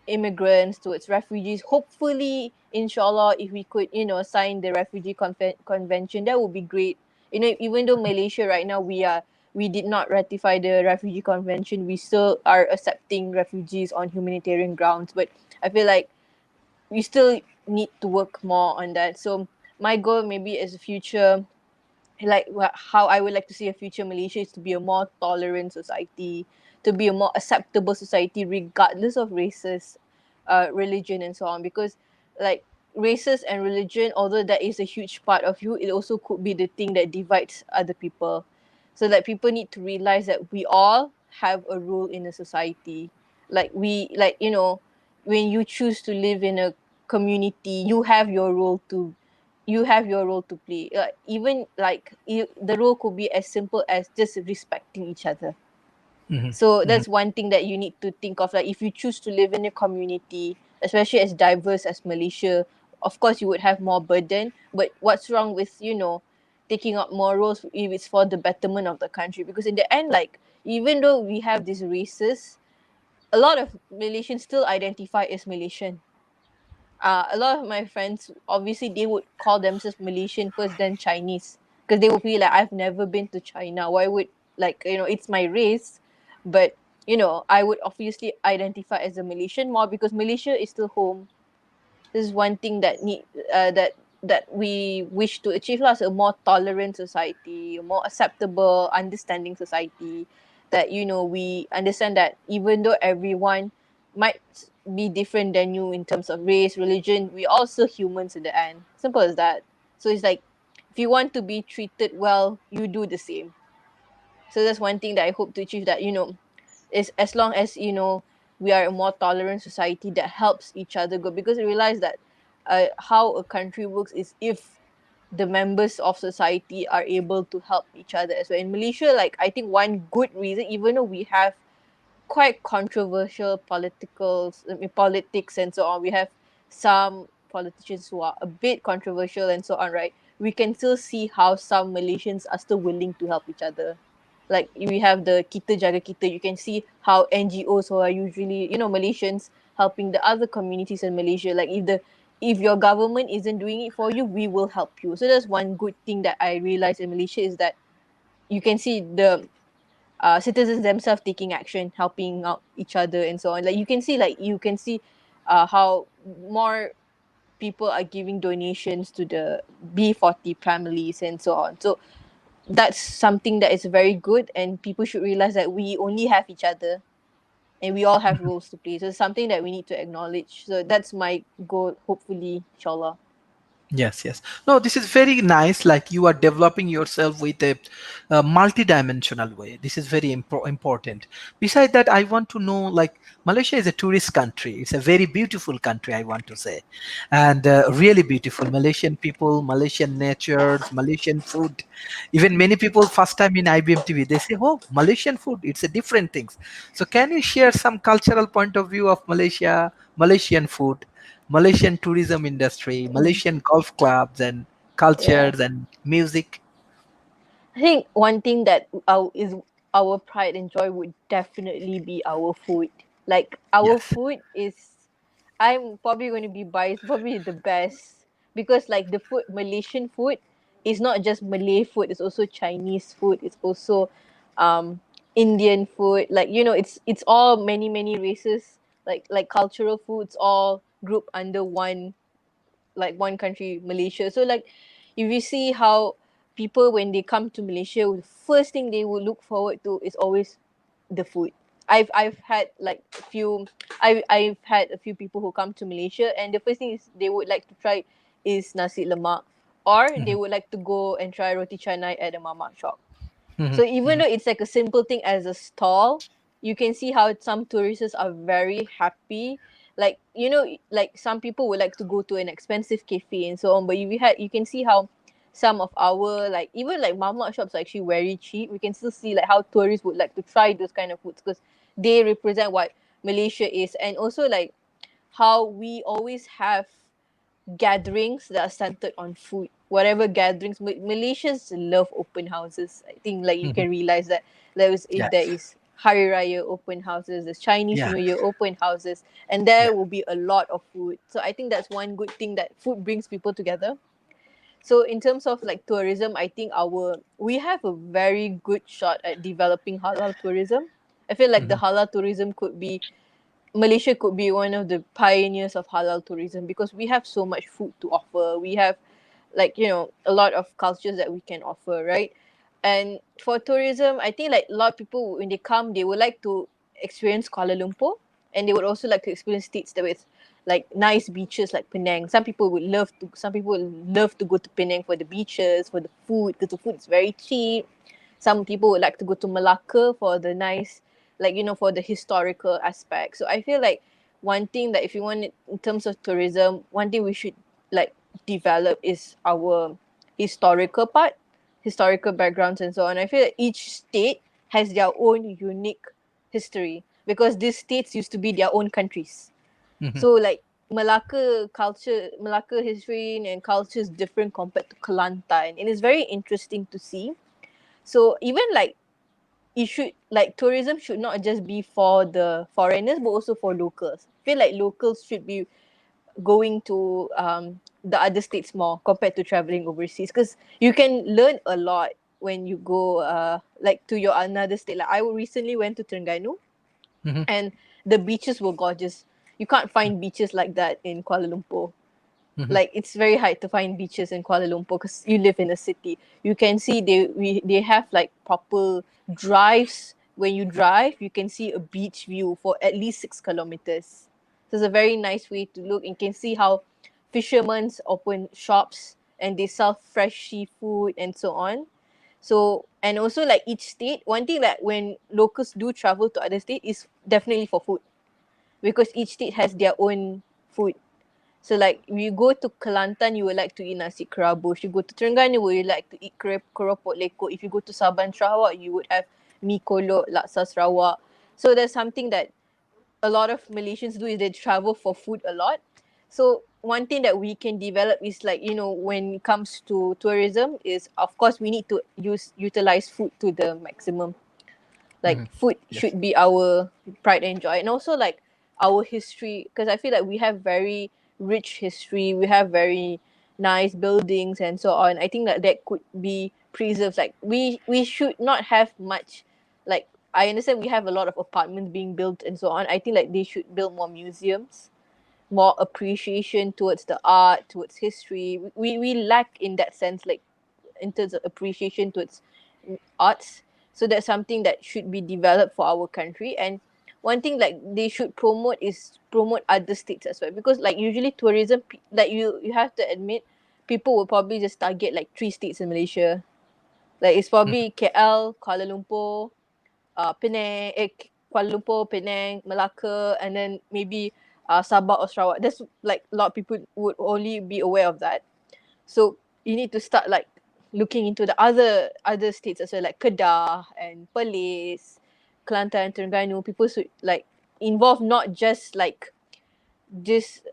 immigrants, towards refugees. Hopefully, inshallah, if we could, sign the refugee convention, that would be great. Even though Malaysia right now we did not ratify the refugee convention, we still are accepting refugees on humanitarian grounds. But I feel like we still need to work more on that. So my goal maybe as a future, like how I would like to see a future Malaysia, is to be a more tolerant society, to be a more acceptable society regardless of races, religion and so on, because like races and religion, although that is a huge part of you, it also could be the thing that divides other people. So like people need to realize that we all have a role in a society. Like we, like, you know, when you choose to live in a community, you have your role to play. Even like the role could be as simple as just respecting each other. Mhm, So mhm, that's one thing that you need to think of. Like if you choose to live in a community, especially as diverse as Malaysia, of course you would have more burden. But what's wrong with, you know, taking up more roles if it's for the betterment of the country? Because in the end, like even though we have these races, a lot of Malaysians still identify as Malaysian. A lot of my friends, obviously they would call themselves Malaysian first, then Chinese, because they would be like, I've never been to China, why would, like, you know, it's my race, but you know, I would obviously identify as a Malaysian more because Malaysia is still home. This is one thing that that we wish to achieve, lah, a more tolerant society, a more acceptable, understanding society, that, you know, we understand that even though everyone might be different than you in terms of race, religion, we all still humans in the end. Simple as that. So it's like, if you want to be treated well, you do the same. So that's one thing that I hope to achieve, that, you know, is as long as, you know, we are a more tolerant society that helps each other go, because I realize that how a country works is if the members of society are able to help each other as well. In Malaysia, like, I think one good reason, even though we have quite controversial politics and so on, we have some politicians who are a bit controversial and so on, right? We can still see how some Malaysians are still willing to help each other. Like we have the Kita Jaga Kita, you can see how NGOs who are usually, you know, Malaysians helping the other communities in Malaysia. Like if your government isn't doing it for you, we will help you. So that's one good thing that I realized in Malaysia, is that you can see the citizens themselves taking action, helping out each other and so on. Like you can see how more people are giving donations to the B40 families and so on. So that's something that is very good, and people should realize that we only have each other and we all have mhm. roles to play. So it's something that we need to acknowledge. So that's my goal, hopefully, inshallah. Yes, yes. No, this is very nice. Like you are developing yourself with a multi-dimensional way. This is very important. Besides that, I want to know, like, Malaysia is a tourist country. It's a very beautiful country, I want to say, and really beautiful. Malaysian people, Malaysian nature, Malaysian food. Even many people first time in IBM TV, they say, "Oh, Malaysian food. It's a different things." So, can you share some cultural point of view of Malaysia, Malaysian food? Malaysian tourism industry, Mm. Malaysian golf clubs and Yeah. cultures and music. I think one thing that is our pride and joy would definitely be our food. Like our Yes. food is, I'm probably going to be biased, probably the best, because like the food, Malaysian food, is not just Malay food. It's also Chinese food. It's also um, Indian food. Like, you know, it's all many races. Like cultural foods all grouped under one country, Malaysia. So like if you see how people, when they come to Malaysia, the first thing they will look forward to is always the food. I've had like a few I've had a few people who come to Malaysia, and the first thing is they would like to try is nasi lemak, or they Mhm, would like to go and try roti canai at a mamak shop. So mhm, even mhm, though it's like a simple thing as a stall, you can see how some tourists are very happy. Like, you know, like some people would like to go to an expensive cafe and so on, but you can see how some of our, like, even like mama shops are actually very cheap. We can still see like how tourists would like to try those kind of foods because they represent what Malaysia is. And also like how we always have gatherings that are centered on food. Whatever gatherings, Malaysians love open houses. I think like you mhm. can realize that if there Yes. is Hari Raya open houses, there's Chinese Yeah. New Year open houses, and there Yeah. will be a lot of food. So I think that's one good thing, that food brings people together. So in terms of like tourism, I think we have a very good shot at developing halal tourism. I feel like the Mhm, halal tourism could be Malaysia could be one of the pioneers of halal tourism because we have so much food to offer. We have, like, you know, a lot of cultures that we can offer, right? And for tourism, I think like a lot of people when they come, they would like to experience Kuala Lumpur. and they would also like to experience states that with like nice beaches like Penang. Some people would love to go to Penang for the beaches, for the food, because the food is very cheap. Some people would like to go to Malacca for the nice, like, you know, for the historical aspect. So I feel like one thing that if you want it in terms of tourism, one thing we should like develop is our historical part, historical backgrounds and so on. I feel that each state has their own unique history because these states used to be their own countries. Mhm. So like Malacca history and culture is different compared to Kelantan, and it's very interesting to see. So even like it should like tourism should not just be for the foreigners but also for locals. I feel like locals should be going to the other states more compared to traveling overseas because you can learn a lot when you go like to your another state. Like I recently went to Terengganu Mhm. and the beaches were gorgeous. You can't find beaches like that in Kuala Lumpur. Mhm. Like it's very hard to find beaches in Kuala Lumpur because you live in a city. You can see they have like proper drives. When you drive, you can see a beach view for at least 6 kilometers. So it's a very nice way to look. You can see how fishermen open shops and they sell fresh seafood and so on. So and also like each state, one thing that when locals do travel to other state is definitely for food because each state has their own food. So like if you go to Kelantan, you would like to eat nasi kerabu. If you go to Terengganu, you would like to eat keropok lekok. If you go to Sabah Sarawak, you would have mi kolok, laksa Sarawak. So there's something that a lot of Malaysians do is they travel for food a lot. So one thing that we can develop is like, you know, when it comes to tourism is of course we need to utilize food to the maximum. Like Mhm. food Yes. should be our pride and joy, and also like our history, because I feel like we have very rich history, we have very nice buildings and so on. I think that that could be preserved. Like we should not have much, like I understand we have a lot of apartments being built and so on. I think like they should build more museums, more appreciation towards the art, towards history. We lack in that sense, like in terms of appreciation towards arts. So that's something that should be developed for our country. And one thing like they should promote is promote other states as well, because like usually tourism like you have to admit people will probably just target like 3 states in Malaysia. Like it's Mhm. probably KL, Kuala Lumpur, Penang, Kuala Lumpur, Penang, Malacca, and then maybe Sabah or Sarawak. That's like a lot of people would only be aware of that. So you need to start like looking into the other states as well, like Kedah and Perlis, Kelantan, Terengganu. People should like involve not just like just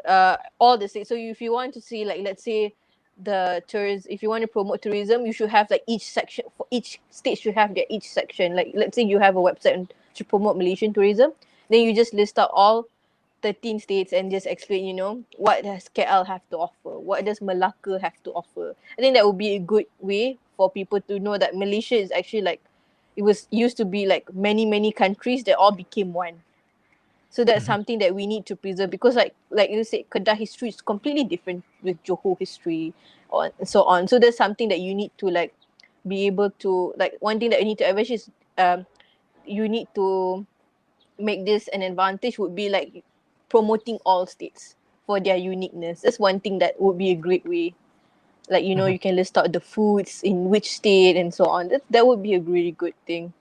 all the states. So if you want to see like let's say the tourist, if you want to promote tourism, you should have like each section for each state should have their each section. Like let's say you have a website to promote Malaysian tourism, then you just list out all 13 states and just explain, you know, what does KL have to offer? What does Malacca have to offer? I think that would be a good way for people to know that Malaysia is actually like, it was used to be like many countries that all became one. So that's Mhm. something that we need to preserve because like you said, Kedah history is completely different with Johor history or and so on. So that's something that you need to like be able to like one thing that you need to eventually is you need to make this an advantage would be like promoting all states for their uniqueness. That's one thing that would be a great way. Like, you know, Mhm. you can list out the foods in which state and so on. That would be a really good thing.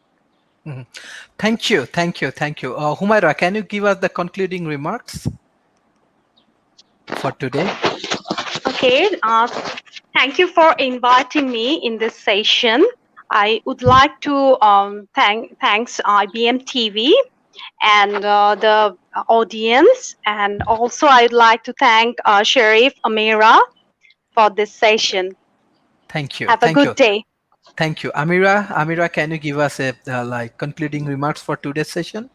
Mhm. Thank you. Thank you. Thank you. Humaira, can you give us the concluding remarks for today? Okay, thank you for inviting me in this session. I would like to thanks IBM TV and the audience, and also I'd like to thank Sharif Amirah for this session. Thank you. Have a Thank good you. day. Thank you. Amira, can you give us a like concluding remarks for today's session?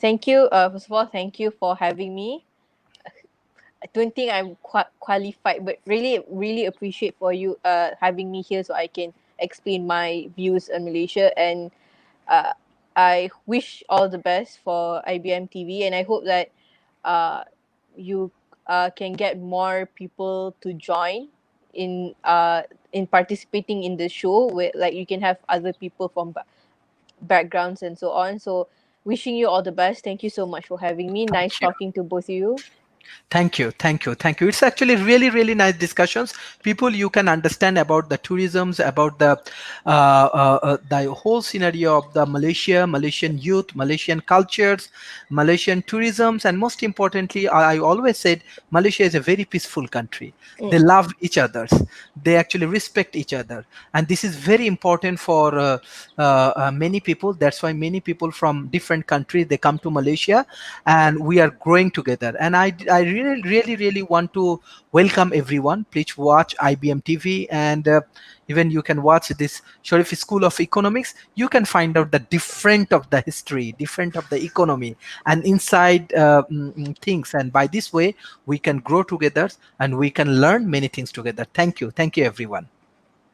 Thank you. First of all, thank you for having me. I don't think I'm qualified, but really appreciate for you having me here so I can explain my views on Malaysia. And uh, I wish all the best for IBM TV, and I hope that uh, you can get more people to join in participating in the show. Where like you can have other people from backgrounds and so on. So wishing you all the best. Thank you so much for having me. Nice Thank you. talking to both of you. Thank you, thank you, thank you. It's actually really, really nice discussions. People, you can understand about the tourisms, about the whole scenario of the Malaysian youth, Malaysian cultures, Malaysian tourisms, and most importantly, I always said Malaysia is a very peaceful country. They Mm. love each others. They actually respect each other, and this is very important for many people. That's why many people from different countries they come to Malaysia, and we are growing together. And I really, really, really want to welcome everyone. Please watch IBM TV, and even you can watch this Sharif School of Economics. You can find out the different of the history, different of the economy, and inside things. And by this way, we can grow together and we can learn many things together. Thank you, everyone.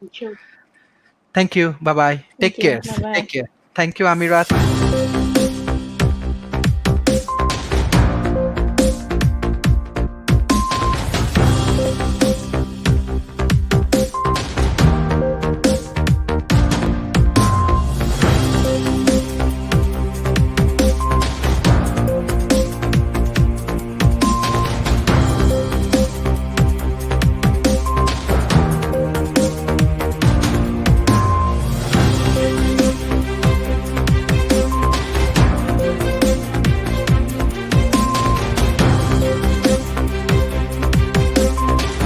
Thank you. Thank you. Bye bye. Thank Take you. care. Bye bye. Take care. Thank you, Amirah.